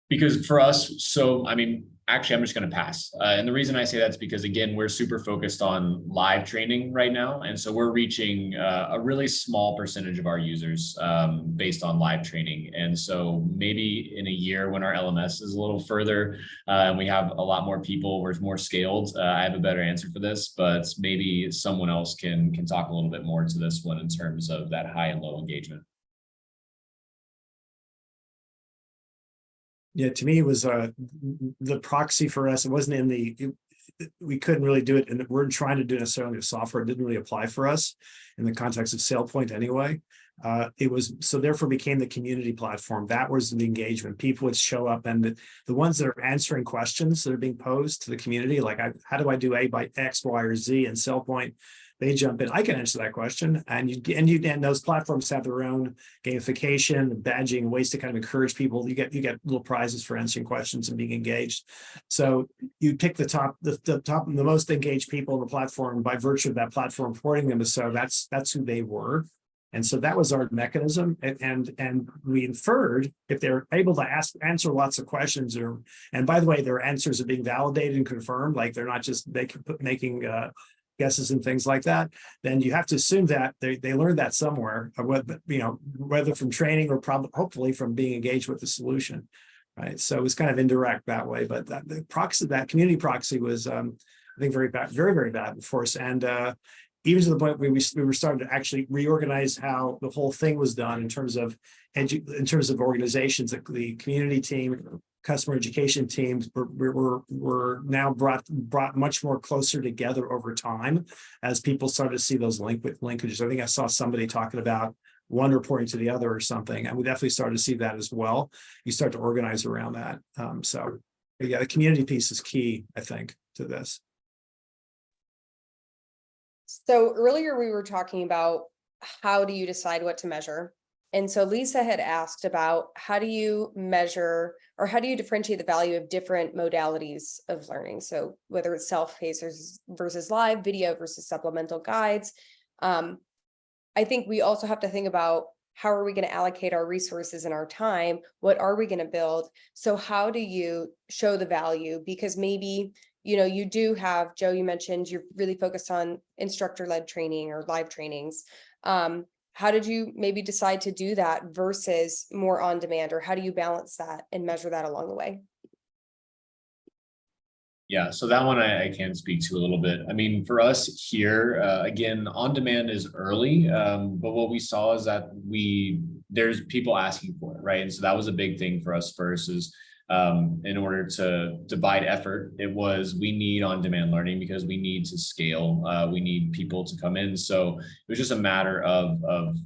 [SPEAKER 3] because for us, so, I mean, actually, I'm just going to pass. And the reason I say that's because, again, we're super focused on live training right now. And so we're reaching a really small percentage of our users based on live training. And so maybe in a year when our LMS is a little further and we have a lot more people, we're more scaled, I have a better answer for this, but maybe someone else can talk a little bit more to this one in terms of that high and low engagement.
[SPEAKER 4] Yeah, to me, it was the proxy for us. It wasn't in the, we couldn't really do it. And we're trying to do necessarily the software. It didn't really apply for us in the context of SailPoint anyway. It was, so therefore became the community platform. That was the engagement. People would show up and the ones that are answering questions that are being posed to the community, like how do I do A by X, Y, or Z in SailPoint? They jump in. I can answer that question, and those platforms have their own gamification, badging, ways to kind of encourage people. You get little prizes for answering questions and being engaged. So you pick the most engaged people on the platform by virtue of that platform reporting them. So that's who they were, and so that was our mechanism. And we inferred if they're able to answer lots of questions, and by the way, their answers are being validated and confirmed, like they're not just making guesses and things like that, then you have to assume that they learned that somewhere, whether from training or probably hopefully from being engaged with the solution, right? So it was kind of indirect that way, but the proxy, that community proxy was, I think, very bad, very, very bad for us. And even to the point where we were starting to actually reorganize how the whole thing was done in terms of organizations, the community team, customer education teams were now brought much more closer together over time as people started to see those linkages. I think I saw somebody talking about one reporting to the other or something, and we definitely started to see that as well. You start to organize around that. So yeah, the community piece is key, I think, to this.
[SPEAKER 1] So earlier we were talking about how do you decide what to measure? And so Lisa had asked about how do you measure or how do you differentiate the value of different modalities of learning? So whether it's self-paced versus live, video versus supplemental guides. I think we also have to think about how are we going to allocate our resources and our time? What are we going to build? So how do you show the value? Because maybe, you do have, Joe, you mentioned you're really focused on instructor-led training or live trainings. How did you maybe decide to do that versus more on demand, or how do you balance that and measure that along the way?
[SPEAKER 3] Yeah, so that one I can speak to a little bit. I mean, for us here, again, on demand is early, but what we saw is that there's people asking for it, right? And so that was a big thing for us first is in order to divide effort, we need on-demand learning because we need to scale. We need people to come in. So it was just a matter of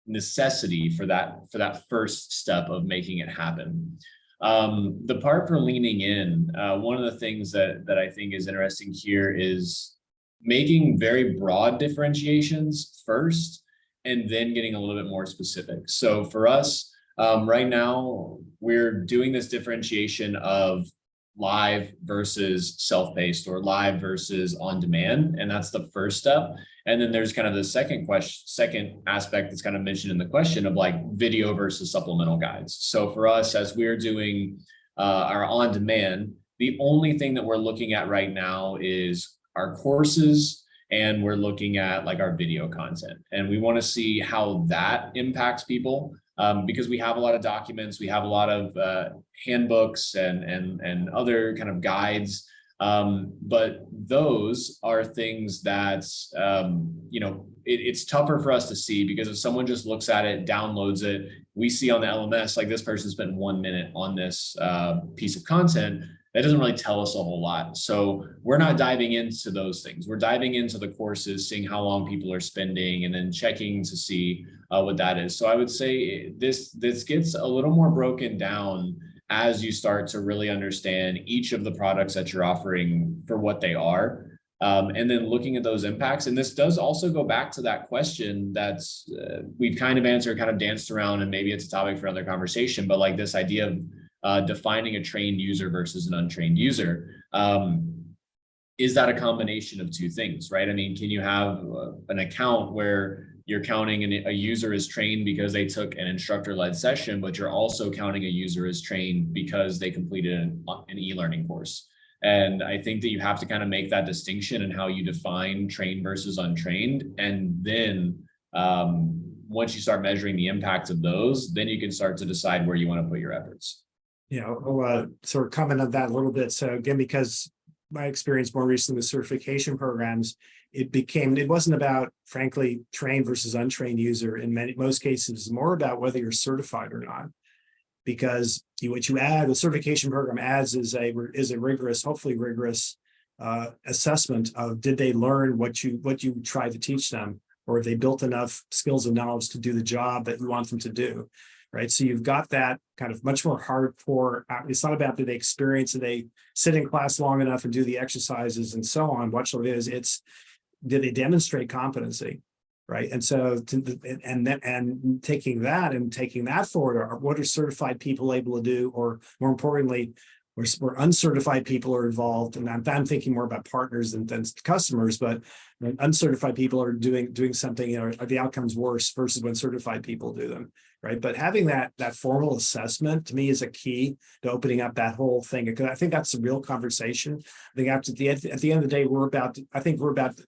[SPEAKER 3] necessity for that first step of making it happen. The part for leaning in, one of the things that I think is interesting here is making very broad differentiations first and then getting a little bit more specific. So for us, Right now, we're doing this differentiation of live versus self-paced or live versus on demand. And that's the first step. And then there's kind of the second aspect that's kind of mentioned in the question of like video versus supplemental guides. So for us, as we're doing our on demand, the only thing that we're looking at right now is our courses, and we're looking at like our video content. And we want to see how that impacts people. Because we have a lot of documents, we have a lot of handbooks and other kind of guides, but those are things that it's tougher for us to see, because if someone just looks at it, downloads it, we see on the LMS like this person spent 1 minute on this piece of content. That doesn't really tell us a whole lot. So we're not diving into those things. We're diving into the courses, seeing how long people are spending, and then checking to see what that is. So I would say this gets a little more broken down as you start to really understand each of the products that you're offering for what they are. And then looking at those impacts. And this does also go back to that question that's we've kind of answered, kind of danced around, and maybe it's a topic for another conversation, but like this idea of defining a trained user versus an untrained user. Is that a combination of two things, right? I mean, can you have an account where you're counting a user is trained because they took an instructor-led session, but you're also counting a user as trained because they completed an e-learning course? And I think that you have to kind of make that distinction in how you define trained versus untrained. And then once you start measuring the impact of those, then you can start to decide where you want to put your efforts.
[SPEAKER 4] I'll sort of comment on that a little bit. So again, because my experience more recently with certification programs, it wasn't about, frankly, trained versus untrained user. In most cases, it's more about whether you're certified or not. Because what you add, the certification program adds is a rigorous, hopefully rigorous assessment of, did they learn what you tried to teach them, or have they built enough skills and knowledge to do the job that you want them to do. Right. So you've got that kind of much more hardcore. It's not about, did they experience, did they sit in class long enough and do the exercises and so on. What it is, it's, did they demonstrate competency? Right. And so taking that forward, what are certified people able to do? Or more importantly, where uncertified people are involved, and I'm thinking more about partners than customers, but when uncertified people are doing something, are the outcomes worse versus when certified people do them, right? But having that formal assessment, to me, is a key to opening up that whole thing, because I think that's a real conversation. I think at the end of the day, we're about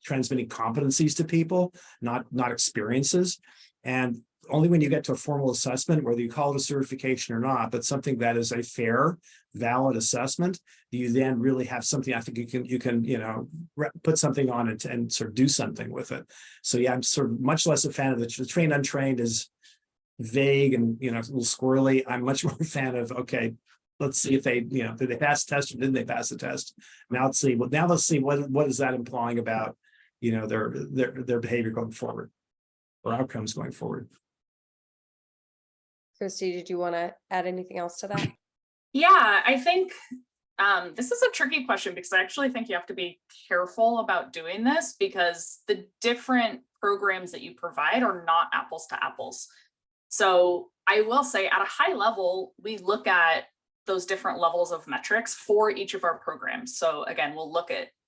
[SPEAKER 4] transmitting competencies to people, not experiences. And only when you get to a formal assessment, whether you call it a certification or not, but something that is a fair, valid assessment, do you then really have something, I think you can put something on it and sort of do something with it. So yeah, I'm sort of much less a fan of the trained untrained is vague and a little squirrely. I'm much more a fan of, okay, let's see if they, did they pass the test or didn't they pass the test? Now let's see what is that implying about their behavior going forward, or outcomes going forward.
[SPEAKER 1] Christy, did you want to add anything else to that?
[SPEAKER 2] Yeah, I think this is a tricky question, because I actually think you have to be careful about doing this, because the different programs that you provide are not apples to apples. So I will say, at a high level, we look at those different levels of metrics for each of our programs. So again,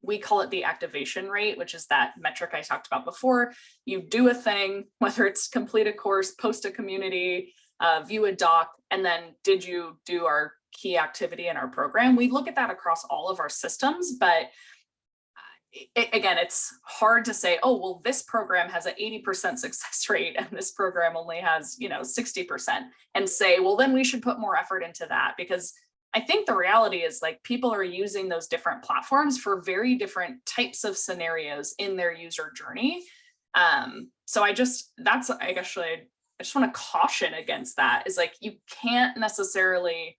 [SPEAKER 2] we call it the activation rate, which is that metric I talked about before. You do a thing, whether it's complete a course, post a community, view a doc, and then did you do our key activity in our program? We look at that across all of our systems, but again, it's hard to say, oh, well, this program has an 80% success rate and this program only has 60%, and say, well, then we should put more effort into that, because I think the reality is, like, people are using those different platforms for very different types of scenarios in their user journey. So I just want to caution against that, is like, you can't necessarily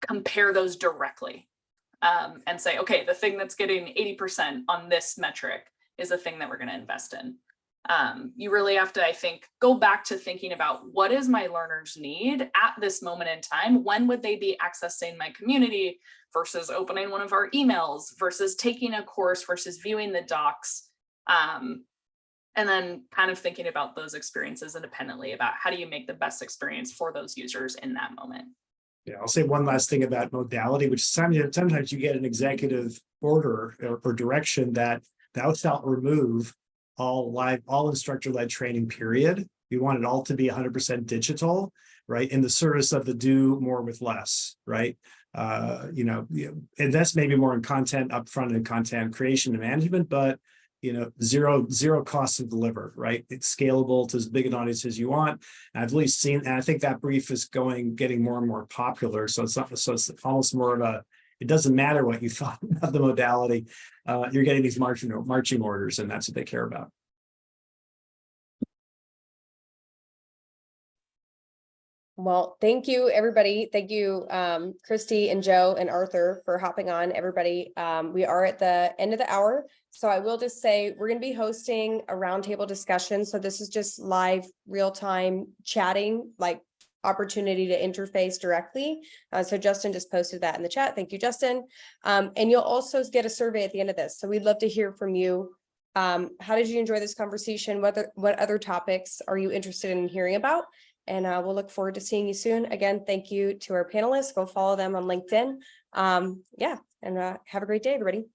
[SPEAKER 2] compare those directly and say, okay, the thing that's getting 80% on this metric is the thing that we're going to invest in. You really have to, I think, go back to thinking about, what is my learners need at this moment in time? When would they be accessing my community versus opening one of our emails versus taking a course versus viewing the docs? And then kind of thinking about those experiences independently about how do you make the best experience for those users in that moment.
[SPEAKER 4] Yeah, I'll say one last thing about modality, which sometimes you get an executive order or direction that thou shalt remove all instructor-led training, period. We want it all to be 100% digital, right? In the service of the do more with less, right? Invest maybe more in content upfront and content creation and management, but zero cost to deliver, right? It's scalable to as big an audience as you want. And I've really seen, and I think that brief is getting more and more popular. So it's almost more of a, it doesn't matter what you thought of the modality. You're getting these marching orders, and that's what they care about.
[SPEAKER 1] Well, thank you, everybody. Thank you, Christy and Joe and Arthur for hopping on, everybody. We are at the end of the hour. So I will just say we're going to be hosting a roundtable discussion. So this is just live, real-time chatting, like opportunity to interface directly. So Justin just posted that in the chat. Thank you, Justin. And you'll also get a survey at the end of this. So we'd love to hear from you. How did you enjoy this conversation? What other topics are you interested in hearing about? And we'll look forward to seeing you soon. Again, thank you to our panelists. Go follow them on LinkedIn. And have a great day, everybody.